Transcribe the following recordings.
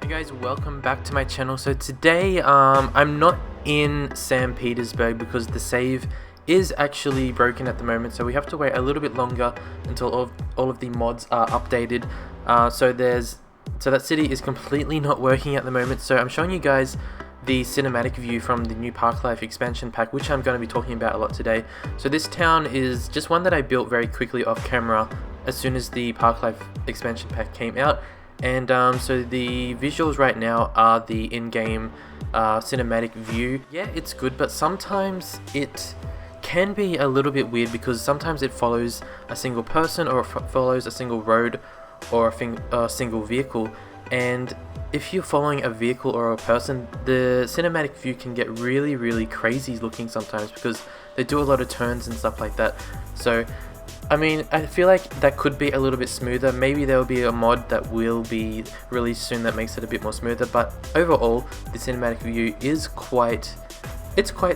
Hey guys, welcome back to my channel. So today I'm not in St. Petersburg because the save is actually broken at the moment, so we have to wait a little bit longer until all of the mods are updated. So that city is completely not working at the moment, so I'm showing you guys the cinematic view from the new ParkLife expansion pack, which I'm going to be talking about a lot today. So this town is just one that I built very quickly off camera as soon as the ParkLife expansion pack came out. And so the visuals right now are the in-game cinematic view. Yeah, it's good, but sometimes it can be a little bit weird because sometimes it follows a single person or follows a single road or a single vehicle. And if you're following a vehicle or a person, the cinematic view can get really crazy looking sometimes because they do a lot of turns and stuff like that. So I mean, I feel like that could be a little bit smoother. Maybe there will be a mod that will be released soon that makes it a bit more smoother, but overall the cinematic view is quite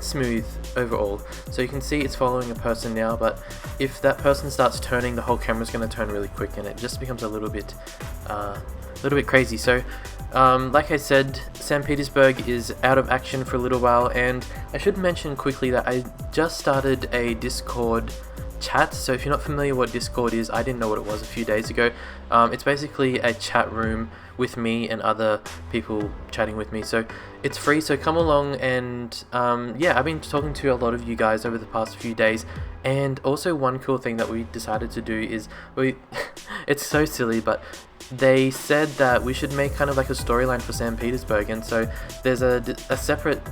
smooth overall. So you can see it's following a person now, but if that person starts turning, the whole camera's going to turn really quick and it just becomes a little bit crazy. So like I said, St. Petersburg is out of action for a little while, and I should mention quickly that I just started a Discord chat. So if you're not familiar what Discord is, I didn't know what it was a few days ago. It's basically a chat room with me and other people chatting with me, so it's free, so come along. And yeah, I've been talking to a lot of you guys over the past few days. And also one cool thing that we decided to do is it's so silly, but they said that we should make kind of like a storyline for St. Petersburg, and so there's a separate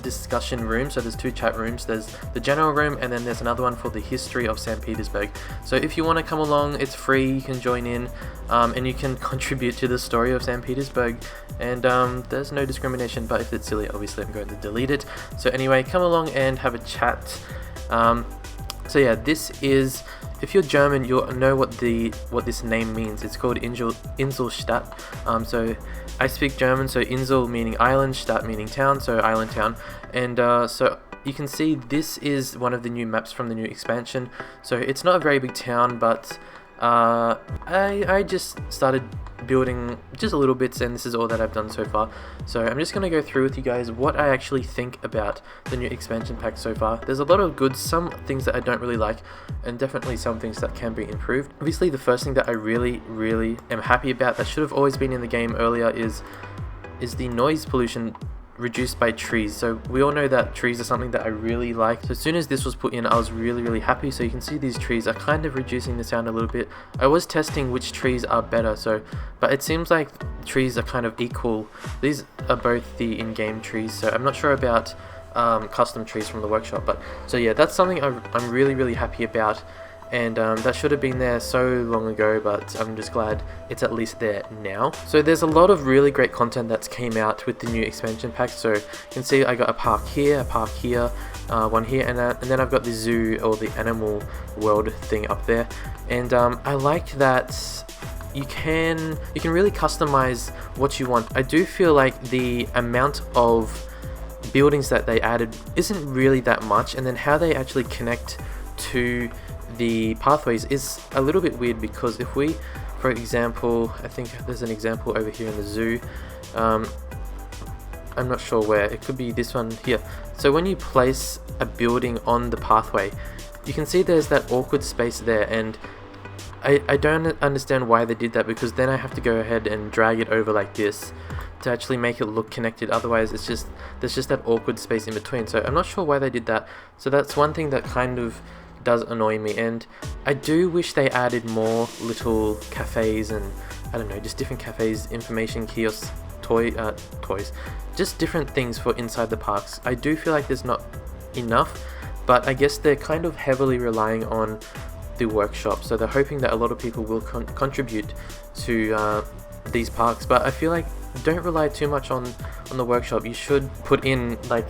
discussion room. So there's two chat rooms. There's the general room, and then there's another one for the history of St. Petersburg. So if you want to come along, it's free, you can join in, and you can contribute to the story of St. Petersburg, and there's no discrimination, but if it's silly, obviously I'm going to delete it. So anyway, come along and have a chat. So yeah, this is, if you're German, you'll know what this name means. It's called Inselstadt. So I speak German, so Insel meaning island, Stadt meaning town, so island town. And so you can see this is one of the new maps from the new expansion. So it's not a very big town, but I just started building just a little bits, and this is all that I've done so far. So I'm just going to go through with you guys what I actually think about the new expansion pack so far. There's a lot of good, some things that I don't really like, and definitely some things that can be improved. Obviously the first thing that I really am happy about that should have always been in the game earlier is the noise pollution reduced by trees. So we all know that trees are something that I really like. So as soon as this was put in, I was really happy. So you can see these trees are kind of reducing the sound a little bit. I was testing which trees are better, but it seems like trees are kind of equal. These are both the in-game trees, so I'm not sure about custom trees from the workshop. But so yeah, that's something I'm really happy about. And that should have been there so long ago, but I'm just glad it's at least there now. So there's a lot of really great content that's came out with the new expansion pack. So you can see I got a park here, one here, and then I've got the zoo or the animal world thing up there. And I like that you can really customize what you want. I do feel like the amount of buildings that they added isn't really that much, and then how they actually connect to the pathways is a little bit weird, because if we, for example, I think there's an example over here in the zoo, I'm not sure where, it could be this one here. So when you place a building on the pathway, you can see there's that awkward space there, and I don't understand why they did that, because then I have to go ahead and drag it over like this to actually make it look connected. Otherwise there's just that awkward space in between. So I'm not sure why they did that. So that's one thing that kind of does annoy me, and I do wish they added more little cafes and, I don't know, just different cafes, information kiosks, toys, just different things for inside the parks. I do feel like there's not enough, but I guess they're kind of heavily relying on the workshop, so they're hoping that a lot of people will contribute to these parks. But I feel like don't rely too much on the workshop. You should put in like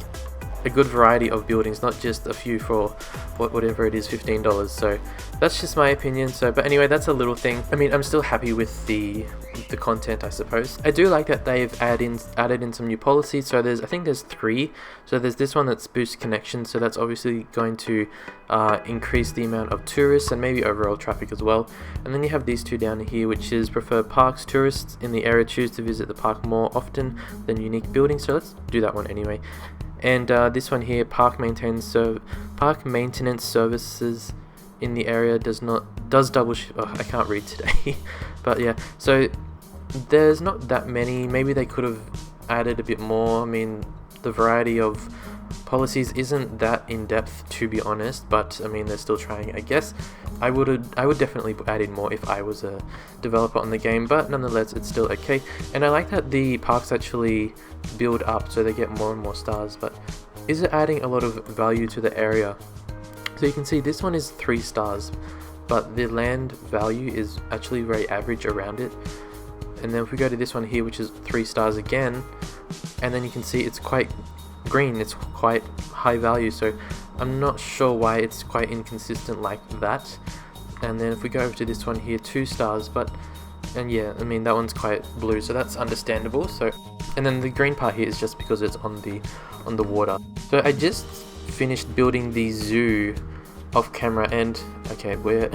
a good variety of buildings, not just a few for whatever it is, $15. So that's just my opinion. So but anyway, that's a little thing. I mean, I'm still happy with the content, I suppose. I do like that they've added in some new policies. So I think there's 3. So there's this one that's boost connections, so that's obviously going to increase the amount of tourists and maybe overall traffic as well. And then you have these 2 down here, which is prefer parks. Tourists in the area choose to visit the park more often than unique buildings, so let's do that one anyway. And this one here, park maintenance services in the area does double I can't read today. But yeah, so there's not that many. Maybe they could have added a bit more. I mean, the variety of policies isn't that in depth, to be honest, but I mean, they're still trying, I guess. I would definitely add in more if I was a developer on the game, but nonetheless, it's still okay. And I like that the parks actually build up, so they get more and more stars. But is it adding a lot of value to the area? So you can see this one is 3 stars, but the land value is actually very average around it. And then if we go to this one here, which is 3 stars again, and then you can see it's quite green, it's quite high value, so I'm not sure why it's quite inconsistent like that. And then if we go over to this one here, 2 stars, and yeah, I mean, that one's quite blue, so that's understandable. So, and then the green part here is just because it's on the water. So I just finished building the zoo off camera, and okay, we're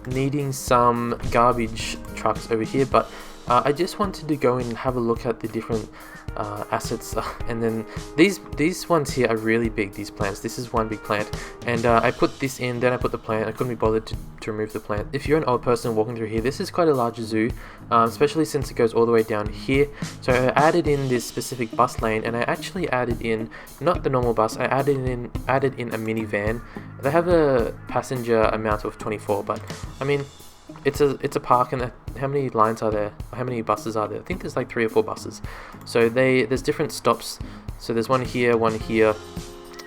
needing some garbage trucks over here, but I just wanted to go and have a look at the different assets, and then these ones here are really big, these plants. This is one big plant, and I put this in, then I put the plant. I couldn't be bothered to remove the plant. If you're an old person walking through here, this is quite a large zoo, especially since it goes all the way down here. So I added in this specific bus lane, and I actually added in not the normal bus, I added in a minivan. They have a passenger amount of 24, but I mean, it's a park, and how many lines are there? How many buses are there? I think there's like 3 or 4 buses. So there's different stops. So there's one here, one here,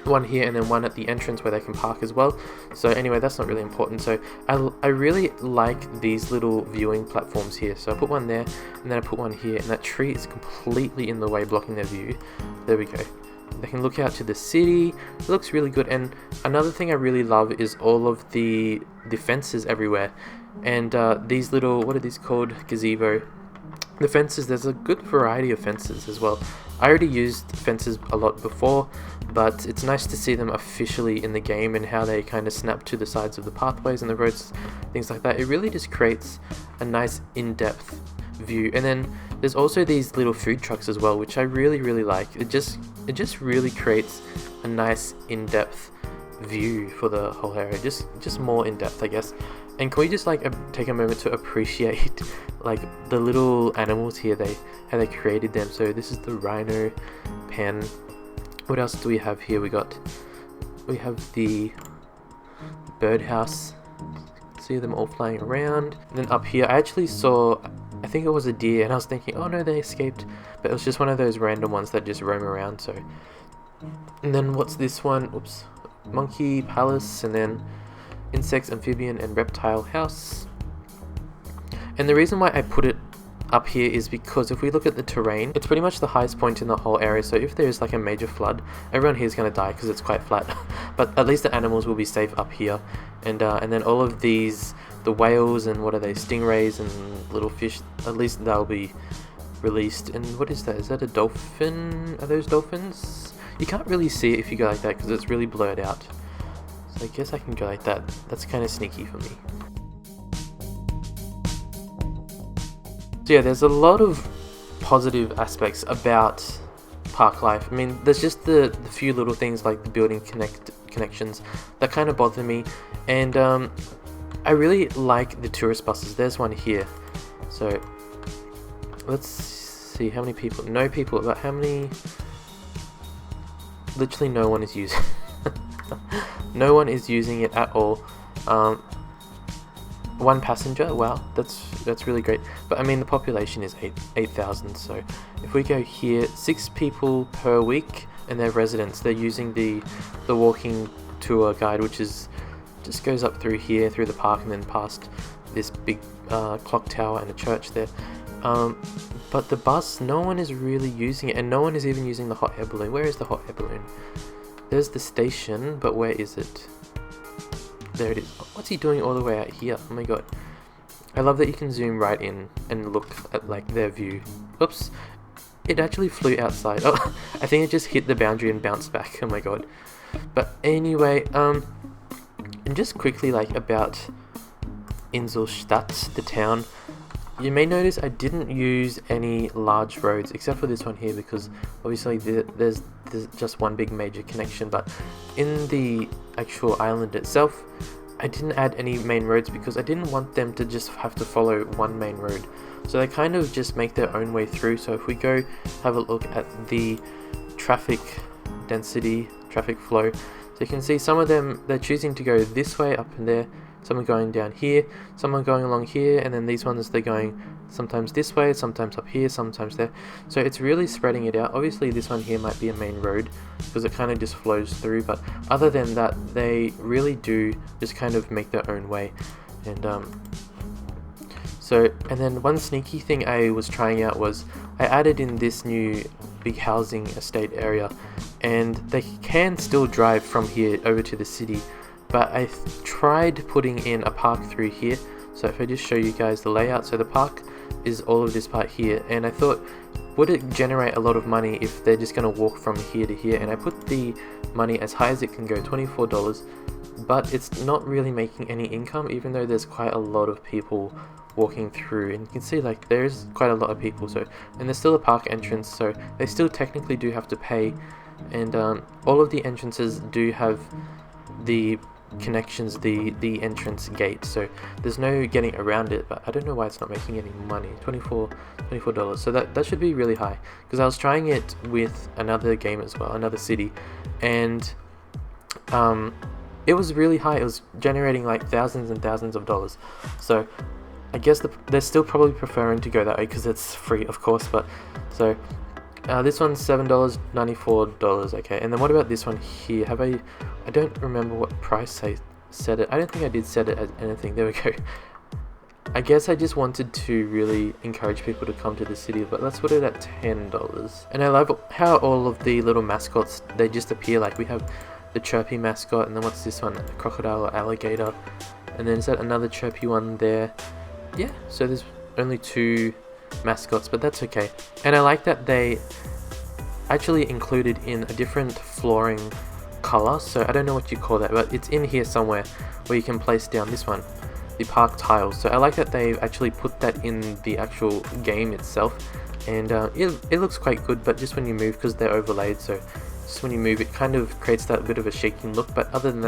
one here, and then one at the entrance where they can park as well. So anyway, that's not really important. So I really like these little viewing platforms here. So I put one there, and then I put one here, and that tree is completely in the way, blocking their view. There we go. They can look out to the city. It looks really good. And another thing I really love is all of the fences everywhere. And these little, what are these called? Gazebo. The fences, there's a good variety of fences as well. I already used fences a lot before, but it's nice to see them officially in the game and how they kind of snap to the sides of the pathways and the roads, things like that. It really just creates a nice in-depth view. And then there's also these little food trucks as well, which I really like. It just really creates a nice in-depth view for the whole area, just more in-depth, I guess. And can we just like take a moment to appreciate like the little animals here, how they created them. So this is the rhino pen. What else do we have here? We have the birdhouse. See them all flying around. And then up here I actually saw, I think it was a deer, and I was thinking, oh no, they escaped, but it was just one of those random ones that just roam around. So, and then what's this one? Oops, monkey palace, and then insects, amphibian, and reptile house. And the reason why I put it up here is because if we look at the terrain, it's pretty much the highest point in the whole area. So if there's like a major flood, everyone here is going to die because it's quite flat. But at least the animals will be safe up here. And then all of these, the whales and what are they, stingrays and little fish, at least they'll be released. And what is that? Is that a dolphin? Are those dolphins? You can't really see it if you go like that because it's really blurred out. So I guess I can go like that. That's kind of sneaky for me. So yeah, there's a lot of positive aspects about ParkLife. I mean, there's just the few little things like the building connections that kind of bother me. And I really like the tourist buses. There's one here. So let's see how many people. No people, but how many? Literally no one is using no one is using it at all. One passenger, wow, that's really great. But I mean, the population is 8,000. So if we go here, 6 people per week, and they're residents. They're using the walking tour guide, which is just goes up through here, through the park, and then past this big clock tower and a church there. But the bus, no one is really using it, and no one is even using the hot air balloon. Where is the hot air balloon? There's the station, but where is it? There it is. What's he doing all the way out here? Oh my god. I love that you can zoom right in and look at like their view. Oops. It actually flew outside. Oh, I think it just hit the boundary and bounced back. Oh my god. But anyway, and just quickly like about Inselstadt, the town. You may notice I didn't use any large roads except for this one here, because obviously there's just one big major connection, but in the actual island itself I didn't add any main roads because I didn't want them to just have to follow one main road. So they kind of just make their own way through. So if we go have a look at the traffic density, traffic flow, so you can see some of them, they're choosing to go this way up in there, some are going down here, some are going along here, and then these ones they're going sometimes this way, sometimes up here, sometimes there. So it's really spreading it out. Obviously this one here might be a main road because it kind of just flows through, but other than that they really do just kind of make their own way. And and then one sneaky thing I was trying out was I added in this new big housing estate area, and they can still drive from here over to the city, but I tried putting in a park through here. So if I just show you guys the layout, so the park is all of this part here, and I thought, would it generate a lot of money if they're just going to walk from here to here? And I put the money as high as it can go, $24, but it's not really making any income, even though there's quite a lot of people walking through, and you can see like there's quite a lot of people. So, and there's still a park entrance, so they still technically do have to pay, and all of the entrances do have the connections, the entrance gate, so there's no getting around it. But I don't know why it's not making any money. $24, so that should be really high, because I was trying it with another game as well, another city, and it was really high. It was generating like thousands and thousands of dollars. So I guess they're still probably preferring to go that way because it's free, of course. But so this one's $7, $94. Okay, and then what about this one here? I don't remember what price I set it. I don't think I did set it as anything. There we go. I guess I just wanted to really encourage people to come to the city, but let's put it at $10. And I love how all of the little mascots, they just appear. Like we have the chirpy mascot, and then what's this one? A crocodile or alligator, and then is that another chirpy one there? Yeah, so there's only 2 mascots, but that's okay. And I like that they actually included in a different flooring color, so I don't know what you call that, but it's in here somewhere where you can place down this one, the park tiles. So I like that they've actually put that in the actual game itself, and it looks quite good. But just when you move, because they're overlaid, so just when you move it kind of creates that bit of a shaking look. But other than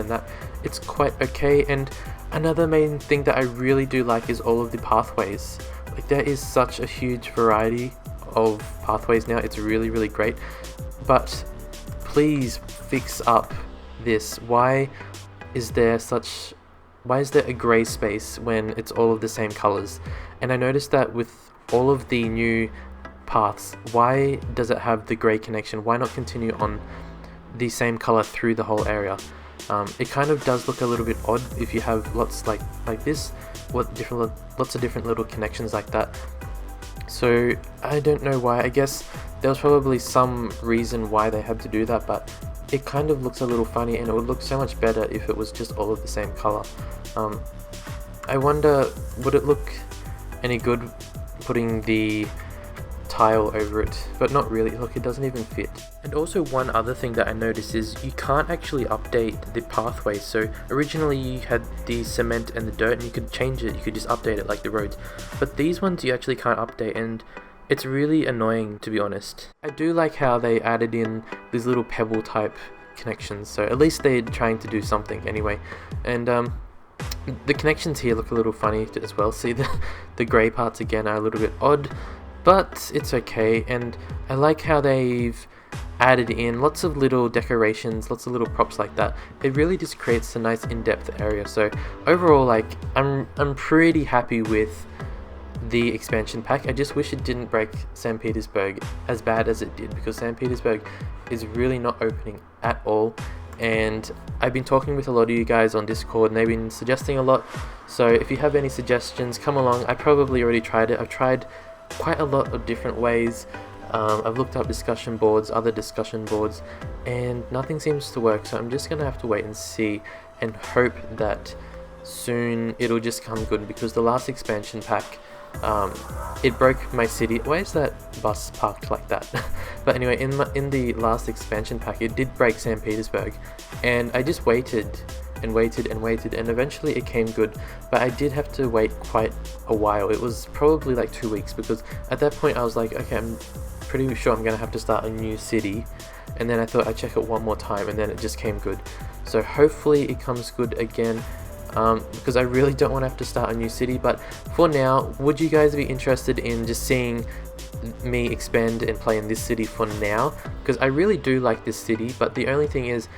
that it's quite okay. And another main thing that I really do like is all of the pathways. Like there is such a huge variety of pathways now. It's really, really great. But please fix up this. Why is there a grey space when it's all of the same colors? And I noticed that with all of the new paths, why does it have the grey connection? Why not continue on the same color through the whole area? It kind of does look a little bit odd if you have lots like this, lots of different little connections like that. So I don't know why. I guess there was probably some reason why they had to do that, but it kind of looks a little funny, and it would look so much better if it was just all of the same color. I wonder, would it look any good putting the tile over it? But not really. Look, it doesn't even fit. And also one other thing that I noticed is you can't actually update the pathway. So originally you had the cement and the dirt, and you could change it, you could just update it like the roads, but these ones you actually can't update, and it's really annoying, to be honest. I do like how they added in these little pebble type connections, so at least they're trying to do something anyway. And the connections here look a little funny as well. See, the grey parts again are a little bit odd, but it's okay. And I like how they've added in lots of little decorations, lots of little props like that. It really just creates a nice in-depth area. So overall, like, I'm pretty happy with the expansion pack. I just wish it didn't break St. Petersburg as bad as it did, because St. Petersburg is really not opening at all. And I've been talking with a lot of you guys on Discord, and they've been suggesting a lot. So if you have any suggestions, come along. I probably already tried it. I've tried quite a lot of different ways. I've looked up discussion boards, other discussion boards, and nothing seems to work, so I'm just gonna have to wait and see and hope that soon it'll just come good, because the last expansion pack, it broke my city. Why is that bus parked like that? But anyway, in the last expansion pack, it did break St. Petersburg, and I just waited and waited and waited, and eventually it came good. But I did have to wait quite a while. It was probably like 2 weeks, because at that point I was like, okay, I'm pretty sure I'm gonna have to start a new city, and then I thought I'd check it one more time, and then it just came good. So hopefully it comes good again, because I really don't want to have to start a new city. But for now, would you guys be interested in just seeing me expand and play in this city for now? Because I really do like this city, but the only thing is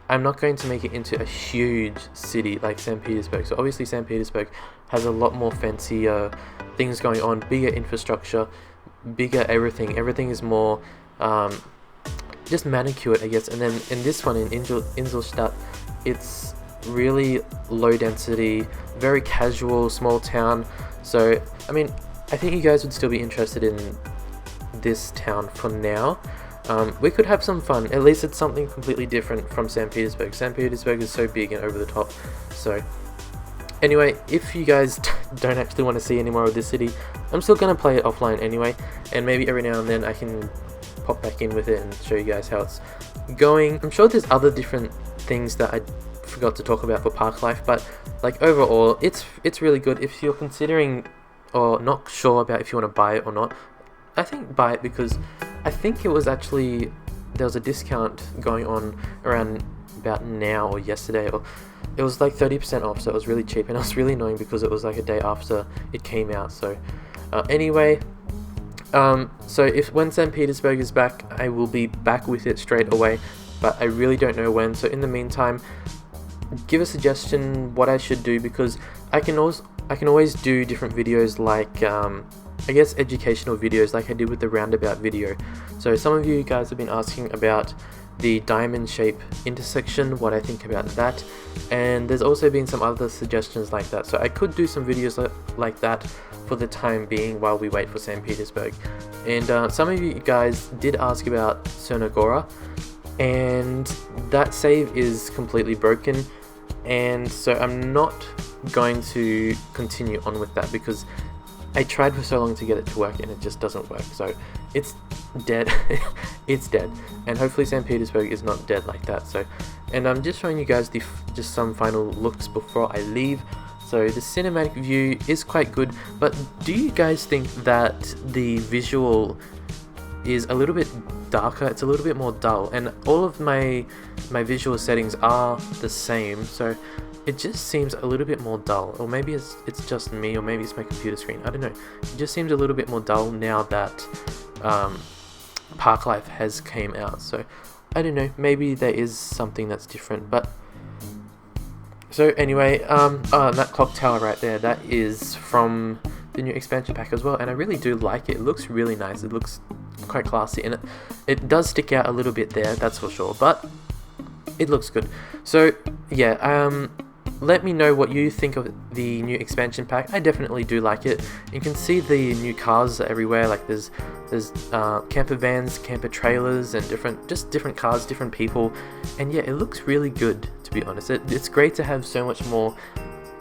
I'm not going to make it into a huge city like St. Petersburg. So obviously St. Petersburg has a lot more fancier things going on, bigger infrastructure, bigger everything is more just manicured, I guess. And then in this one, in Inselstadt, it's really low density, very casual, small town. So I mean, I think you guys would still be interested in this town for now. We could have some fun. At least it's something completely different from St. Petersburg. St. Petersburg is so big and over the top. So anyway, if you guys don't actually want to see any more of this city, I'm still going to play it offline anyway, and maybe every now and then I can pop back in with it and show you guys how it's going. I'm sure there's other different things that I forgot to talk about for ParkLife, but like overall, it's really good. If you're considering or not sure about if you want to buy it or not, I think buy it, because I think it was actually, there was a discount going on around about now or yesterday, or it was like 30% off, so it was really cheap, and it was really annoying because it was like a day after it came out. So anyway, so when St. Petersburg is back, I will be back with it straight away, but I really don't know when. So in the meantime, give a suggestion what I should do, because I can always do different videos, like I guess educational videos, like I did with the roundabout video. So some of you guys have been asking about the diamond shape intersection, what I think about that, and there's also been some other suggestions like that. So I could do some videos like that for the time being while we wait for St. Petersburg. And some of you guys did ask about Cernogora, and that save is completely broken, and so I'm not going to continue on with that, because I tried for so long to get it to work and it just doesn't work. So it's dead. It's dead, and hopefully St. Petersburg is not dead like that. So, and I'm just showing you guys just some final looks before I leave. So the cinematic view is quite good, but do you guys think that the visual is a little bit darker? It's a little bit more dull, and all of my visual settings are the same, so it just seems a little bit more dull. Or maybe it's just me, or maybe it's my computer screen, I don't know. It just seems a little bit more dull now that ParkLife has came out. So I don't know, maybe there is something that's different. But so anyway, that clock tower right there, that is from the new expansion pack as well, and I really do like it. It looks really nice, it looks quite classy, and it does stick out a little bit there, that's for sure, but it looks good. So yeah, let me know what you think of the new expansion pack. I definitely do like it. You can see the new cars everywhere, like there's camper vans, camper trailers, and different cars, different people, and yeah, it looks really good, to be honest. It's great to have so much more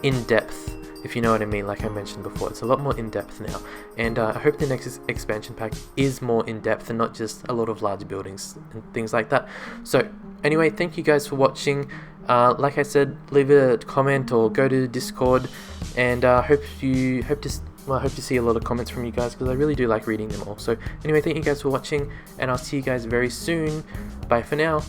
in-depth, if you know what I mean. Like I mentioned before, it's a lot more in-depth now, and I hope the next expansion pack is more in-depth and not just a lot of large buildings and things like that. So anyway, thank you guys for watching. Like I said, leave a comment or go to Discord, and hope to see a lot of comments from you guys, because I really do like reading them all. So anyway, thank you guys for watching, and I'll see you guys very soon. Bye for now.